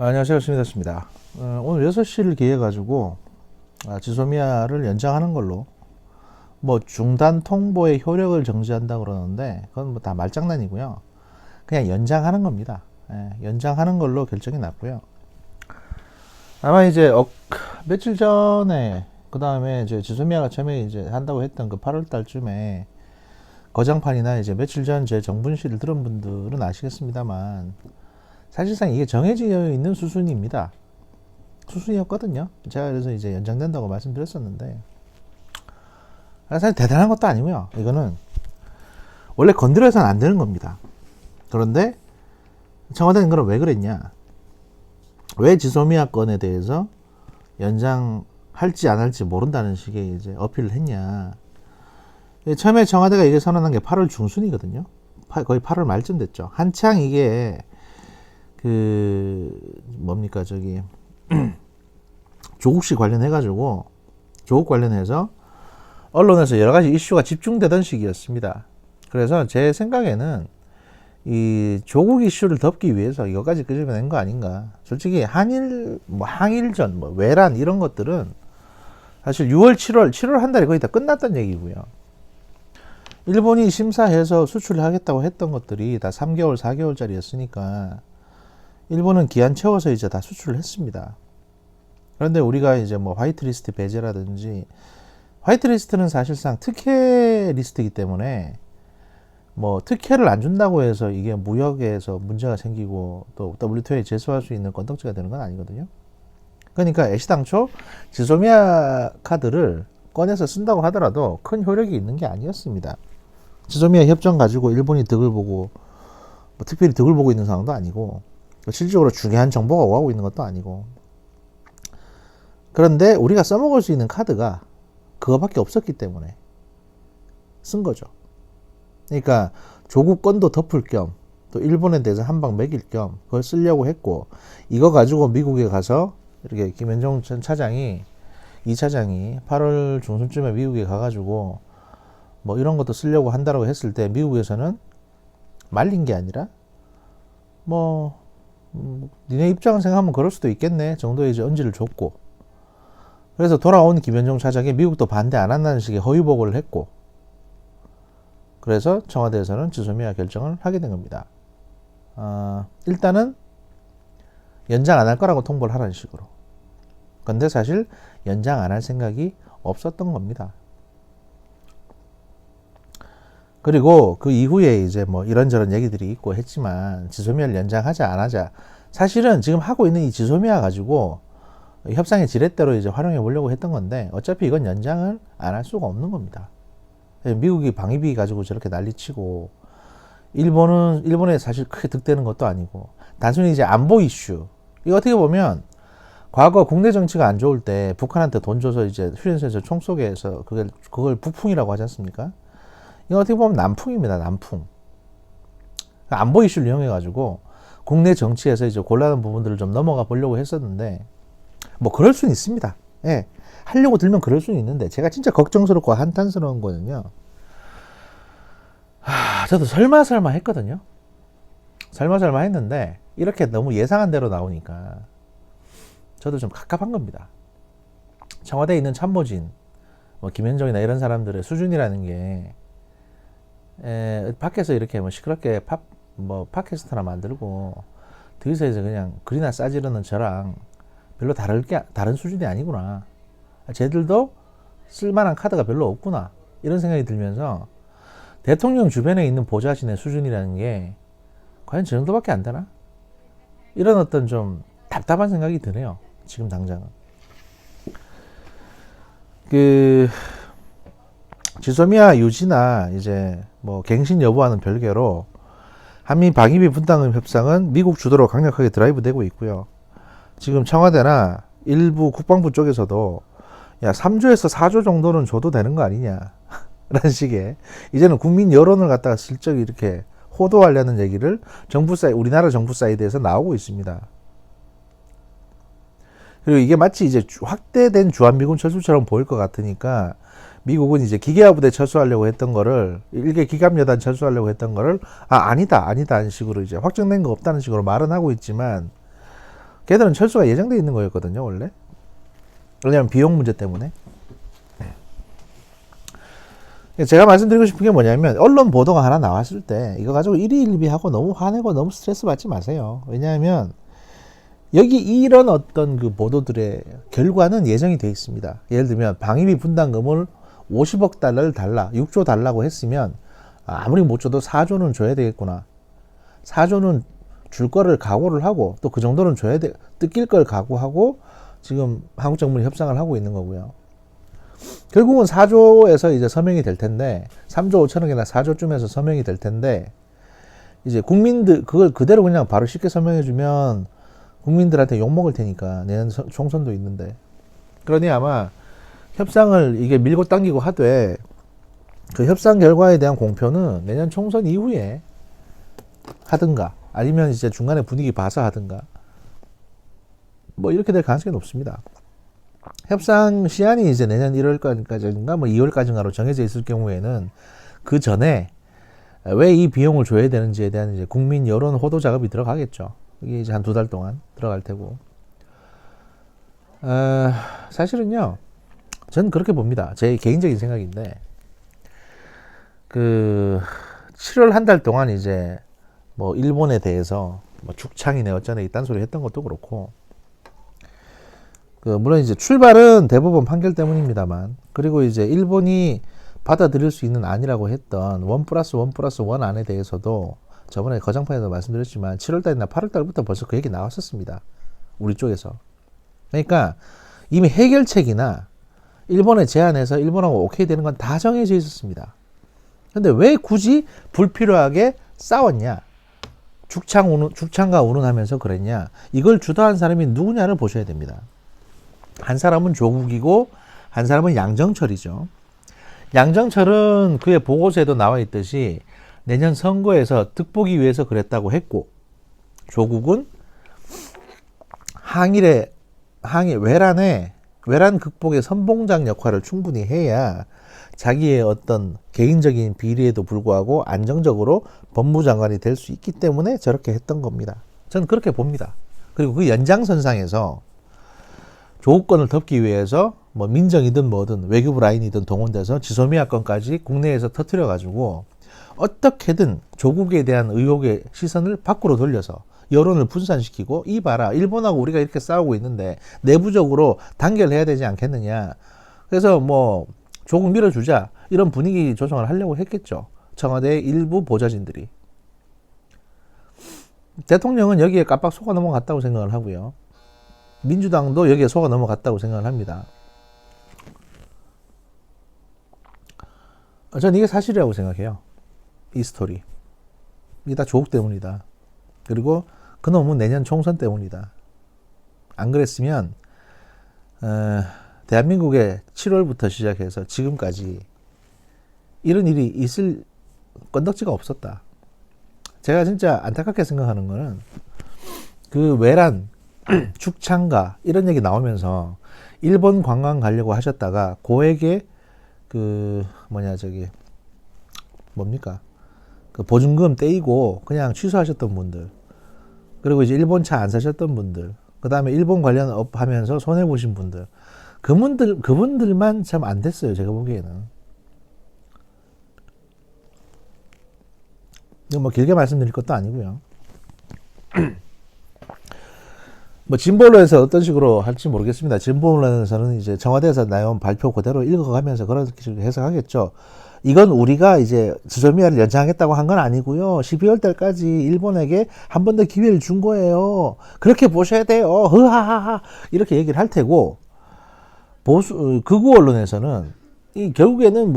안녕하세요. 스미다스입니다. 오늘 6시를 기해 가지고 지소미아를 연장하는 걸로 뭐 중단 통보의 효력을 정지한다 그러는데 그건 뭐 다 말장난이고요. 그냥 연장하는 겁니다. 연장하는 걸로 결정이 났고요. 아마 이제 며칠 전에 그 다음에 이제 지소미아가 처음에 이제 한다고 했던 그 8월 달쯤에 거장판이나 이제 며칠 전 제 정분실을 들은 분들은 아시겠습니다만 사실상 이게 정해져 있는 수순입니다. 수순이었거든요. 제가 그래서 이제 연장된다고 말씀드렸었는데 사실 대단한 것도 아니고요. 이거는 원래 건드려서는 안 되는 겁니다. 그런데 청와대는 그럼 왜 그랬냐? 왜 지소미아 건에 대해서 연장할지 안 할지 모른다는 식의 이제 어필을 했냐? 처음에 청와대가 이게 선언한 게 8월 중순이거든요. 거의 8월 말쯤 됐죠. 한창 이게 뭡니까 저기 조국시 관련해가지고 조국 관련해서 언론에서 여러 가지 이슈가 집중되던 시기였습니다. 그래서 제 생각에는 이 조국 이슈를 덮기 위해서 이거까지 끄집어낸 거 아닌가. 솔직히 한일 뭐 항일전 뭐 외란 이런 것들은 사실 6월 7월 한 달이 거의 다 끝났던 얘기고요. 일본이 심사해서 수출을 하겠다고 했던 것들이 다 3개월 4개월짜리였으니까 일본은 기한 채워서 이제 다 수출을 했습니다. 그런데 우리가 이제 뭐 화이트리스트 배제라든지, 화이트리스트는 사실상 특혜 리스트이기 때문에 뭐 특혜를 안 준다고 해서 이게 무역에서 문제가 생기고 또 WTO에 제소할 수 있는 건덕지가 되는 건 아니거든요. 그러니까 애시당초 지소미아 카드를 꺼내서 쓴다고 하더라도 큰 효력이 있는 게 아니었습니다. 지소미아 협정 가지고 일본이 득을 보고 뭐 특별히 득을 보고 있는 상황도 아니고 실질적으로 중요한 정보가 오가고 있는 것도 아니고. 그런데 우리가 써먹을 수 있는 카드가 그거밖에 없었기 때문에 쓴 거죠. 그러니까 조국 건도 덮을 겸 또 일본에 대해서 한 방 먹일 겸 그걸 쓰려고 했고, 이거 가지고 미국에 가서 이렇게 김현종 전 차장이, 이 차장이 8월 중순쯤에 미국에 가가지고 뭐 이런 것도 쓰려고 한다고 했을 때 미국에서는 말린 게 아니라 뭐 니네 입장을 생각하면 그럴 수도 있겠네 정도의 이제 언지를 줬고, 그래서 돌아온 김현종 차장이 미국도 반대 안 한다는 식의 허위 보고를 했고, 그래서 청와대에서는 지소미아 결정을 하게 된 겁니다. 일단은 연장 안 할 거라고 통보를 하라는 식으로. 근데 사실 연장 안 할 생각이 없었던 겁니다. 그리고 그 이후에 이제 뭐 이런저런 얘기들이 있고 했지만 지소미아를 연장하자 안 하자, 사실은 지금 하고 있는 이 지소미아 가지고 협상의 지렛대로 이제 활용해 보려고 했던 건데 어차피 이건 연장을 안 할 수가 없는 겁니다. 미국이 방위비 가지고 저렇게 난리치고 일본에 사실 크게 득되는 것도 아니고 단순히 이제 안보 이슈. 이거 어떻게 보면 과거 국내 정치가 안 좋을 때 북한한테 돈 줘서 이제 휴전선에서 총 쏘게 해서 그걸 북풍이라고 하지 않습니까? 이거 어떻게 보면 남풍입니다. 남풍. 안보 이슈를 이용해가지고 국내 정치에서 이제 곤란한 부분들을 좀 넘어가 보려고 했었는데, 뭐 그럴 수는 있습니다. 예. 하려고 들면 그럴 수는 있는데, 제가 진짜 걱정스럽고 한탄스러운 거는요. 저도 설마 했거든요. 설마 했는데 이렇게 너무 예상한 대로 나오니까 저도 좀 갑갑한 겁니다. 청와대에 있는 참모진, 뭐 김현정이나 이런 사람들의 수준이라는 게 밖에서 이렇게 뭐 시끄럽게 팟캐스트나 만들고 뒤에서 그냥 글이나 싸지르는 저랑 별로 다른 수준이 아니구나. 쟤들도 쓸만한 카드가 별로 없구나. 이런 생각이 들면서 대통령 주변에 있는 보좌진의 수준이라는 게 과연 저 정도밖에 안 되나? 이런 어떤 좀 답답한 생각이 드네요. 지금 당장은. 지소미아 유지나 이제 뭐 갱신 여부와는 별개로 한미 방위비 분담금 협상은 미국 주도로 강력하게 드라이브 되고 있고요. 지금 청와대나 일부 국방부 쪽에서도 야 3조에서 4조 정도는 줘도 되는 거 아니냐 라는 식의 이제는 국민 여론을 갖다가 슬쩍 이렇게 호도하려는 얘기를 우리나라 정부 사이드에서 나오고 있습니다. 그리고 이게 마치 이제 확대된 주한미군 철수처럼 보일 것 같으니까 미국은 이제 기계화부대 철수하려고 했던 거를, 일개 기갑여단 철수하려고 했던 거를 아니다 하는 식으로 이제 확정된 거 없다는 식으로 말은 하고 있지만 걔들은 철수가 예정돼 있는 거였거든요, 원래. 왜냐면 비용 문제 때문에. 제가 말씀드리고 싶은 게 뭐냐면, 언론 보도가 하나 나왔을 때 이거 가지고 일희일비하고 너무 화내고 너무 스트레스 받지 마세요. 왜냐하면 여기 이런 어떤 그 보도들의 결과는 예정이 돼 있습니다. 예를 들면 방위비 분담금을 50억 달러를 달라, 6조 달라고 했으면 아무리 못 줘도 4조는 줘야 되겠구나. 4조는 줄 거를 각오를 하고 또 그 정도는 줘야 돼, 뜯길 걸 각오하고 지금 한국 정부는 협상을 하고 있는 거고요. 결국은 4조에서 이제 서명이 될 텐데, 3조 5천억이나 4조쯤에서 서명이 될 텐데, 이제 국민들 그걸 그대로 그냥 바로 쉽게 서명해주면 국민들한테 욕먹을 테니까, 내년 총선도 있는데. 그러니 아마 협상을 이게 밀고 당기고 하되, 그 협상 결과에 대한 공표는 내년 총선 이후에 하든가, 아니면 이제 중간에 분위기 봐서 하든가, 뭐 이렇게 될 가능성이 높습니다. 협상 시한이 이제 내년 1월까지인가 뭐 2월까지인가로 정해져 있을 경우에는 그 전에 왜 이 비용을 줘야 되는지에 대한 이제 국민 여론 호도 작업이 들어가겠죠. 이게 이제 한 2달 동안 들어갈 테고. 사실은요, 저는 그렇게 봅니다. 제 개인적인 생각인데, 그 7월 한 달 동안 이제 뭐 일본에 대해서 뭐 죽창이네 어쩌네 이딴 소리 했던 것도 그렇고, 물론 이제 출발은 대법원 판결 때문입니다만, 그리고 이제 일본이 받아들일 수 있는 안이라고 했던 1+1+1 안에 대해서도 저번에 거장판에도 말씀드렸지만 7월달이나 8월달부터 벌써 그 얘기 나왔었습니다. 우리 쪽에서. 그러니까 이미 해결책이나 일본의 제안에서 일본하고 오케이 되는 건 다 정해져 있었습니다. 근데 왜 굳이 불필요하게 싸웠냐? 죽창과 운운하면서 그랬냐? 이걸 주도한 사람이 누구냐를 보셔야 됩니다. 한 사람은 조국이고 한 사람은 양정철이죠. 양정철은 그의 보고서에도 나와 있듯이 내년 선거에서 득보기 위해서 그랬다고 했고, 조국은 외란 극복의 선봉장 역할을 충분히 해야 자기의 어떤 개인적인 비리에도 불구하고 안정적으로 법무장관이 될 수 있기 때문에 저렇게 했던 겁니다. 저는 그렇게 봅니다. 그리고 그 연장선상에서 조국권을 덮기 위해서 뭐 민정이든 뭐든 외교부 라인이든 동원돼서 지소미아 건까지 국내에서 터뜨려가지고 어떻게든 조국에 대한 의혹의 시선을 밖으로 돌려서 여론을 분산시키고, 이 봐라, 일본하고 우리가 이렇게 싸우고 있는데 내부적으로 단결해야 되지 않겠느냐. 그래서 뭐 조국 밀어주자, 이런 분위기 조성을 하려고 했겠죠. 청와대의 일부 보좌진들이. 대통령은 여기에 깜빡 속아 넘어갔다고 생각을 하고요. 민주당도 여기에 속아 넘어갔다고 생각을 합니다. 저는 이게 사실이라고 생각해요. 이 스토리. 이게 다 조국 때문이다. 그리고 그놈은 내년 총선 때문이다. 안 그랬으면 대한민국의 7월부터 시작해서 지금까지 이런 일이 있을 건덕지가 없었다. 제가 진짜 안타깝게 생각하는 거는 그 외란, 죽창가 이런 얘기 나오면서 일본 관광 가려고 하셨다가 고액의 그 그 보증금 떼이고 그냥 취소하셨던 분들, 그리고 이제 일본 차 안 사셨던 분들, 그 다음에 일본 관련 업 하면서 손해보신 분들, 그분들만 참 안 됐어요, 제가 보기에는. 이거 뭐 길게 말씀드릴 것도 아니고요. 뭐 진보론에서 어떤 식으로 할지 모르겠습니다. 진보론에서는 이제 청와대에서 나온 발표 그대로 읽어가면서 그런 식으로 해석하겠죠. 이건 우리가 이제 지소미아를 연장하겠다고 한 건 아니고요. 12월 달까지 일본에게 한 번 더 기회를 준 거예요. 그렇게 보셔야 돼요. 흐하하하. 이렇게 얘기를 할 테고, 극우 언론에서는 결국에는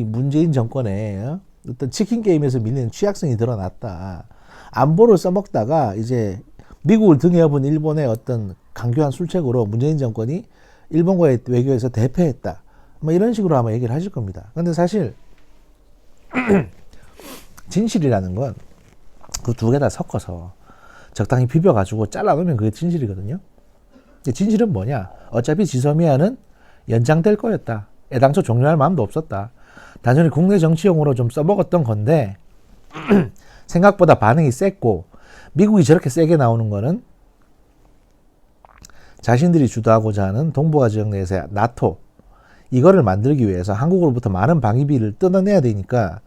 문재인 정권의 어떤 치킨 게임에서 밀리는 취약성이 드러났다. 안보를 써먹다가 이제 미국을 등에 업은 일본의 어떤 강교한 술책으로 문재인 정권이 일본과의 외교에서 대패했다. 뭐 이런 식으로 아마 얘기를 하실 겁니다. 근데 사실 진실이라는 건 그 두 개 다 섞어서 적당히 비벼가지고 잘라놓으면 그게 진실이거든요. 진실은 뭐냐? 어차피 지소미아는 연장될 거였다. 애당초 종료할 마음도 없었다. 단순히 국내 정치용으로 좀 써먹었던 건데 생각보다 반응이 셌고, 미국이 저렇게 세게 나오는 거는 자신들이 주도하고자 하는 동북아 지역 내에서의 나토 이거를 만들기 위해서 한국으로부터 많은 방위비를 뜯어내야 되니까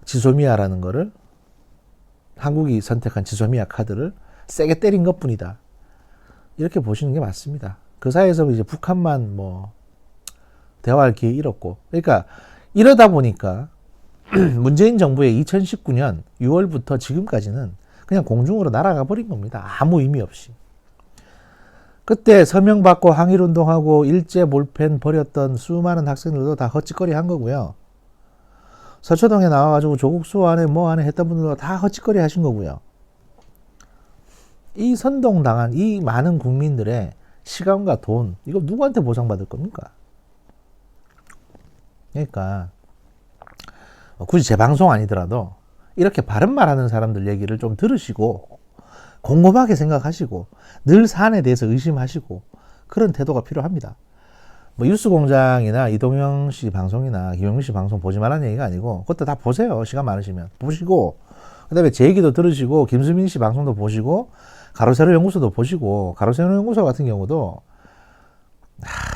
지소미아라는 거를 한국이 선택한 지소미아 카드를 세게 때린 것뿐이다. 이렇게 보시는 게 맞습니다. 그 사이에서 이제 북한만 뭐 대화할 기회 잃었고, 그러니까 이러다 보니까 문재인 정부의 2019년 6월부터 지금까지는 그냥 공중으로 날아가 버린 겁니다. 아무 의미 없이. 그때 서명 받고 항일운동하고 일제 몰펜 버렸던 수많은 학생들도 다 헛짓거리 한 거고요. 서초동에 나와가지고 조국 수호하네 뭐하네 했던 분들도 다 헛짓거리 하신 거고요. 이 선동당한 이 많은 국민들의 시간과 돈, 이거 누구한테 보상받을 겁니까? 그러니까 굳이 제 방송 아니더라도 이렇게 바른 말하는 사람들 얘기를 좀 들으시고 곰곰하게 생각하시고 늘 사안에 대해서 의심하시고 그런 태도가 필요합니다. 뭐 뉴스공장이나 이동영 씨 방송이나 김용민 씨 방송 보지 말라는 얘기가 아니고 그것도 다 보세요. 시간 많으시면 보시고, 그 다음에 제 얘기도 들으시고 김수민 씨 방송도 보시고 가로세로 연구소도 보시고, 가로세로 연구소 같은 경우도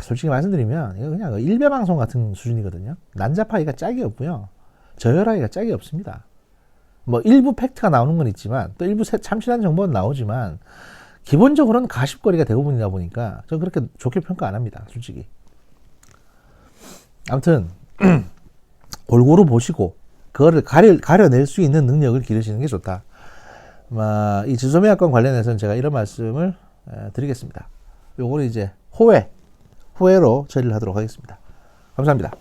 솔직히 말씀드리면 이거 그냥 일베 방송 같은 수준이거든요. 난잡하기가 짝이 없고요, 저열하기가 짝이 없습니다. 뭐 일부 팩트가 나오는 건 있지만 또 일부 참신한 정보는 나오지만 기본적으로는 가십거리가 대부분이다 보니까 저는 그렇게 좋게 평가 안 합니다, 솔직히. 아무튼 골고루 보시고 그거를 가려낼 수 있는 능력을 기르시는 게 좋다. 이 지소미아권 관련해서는 제가 이런 말씀을 드리겠습니다. 요거는 이제 후회로 처리를 하도록 하겠습니다. 감사합니다.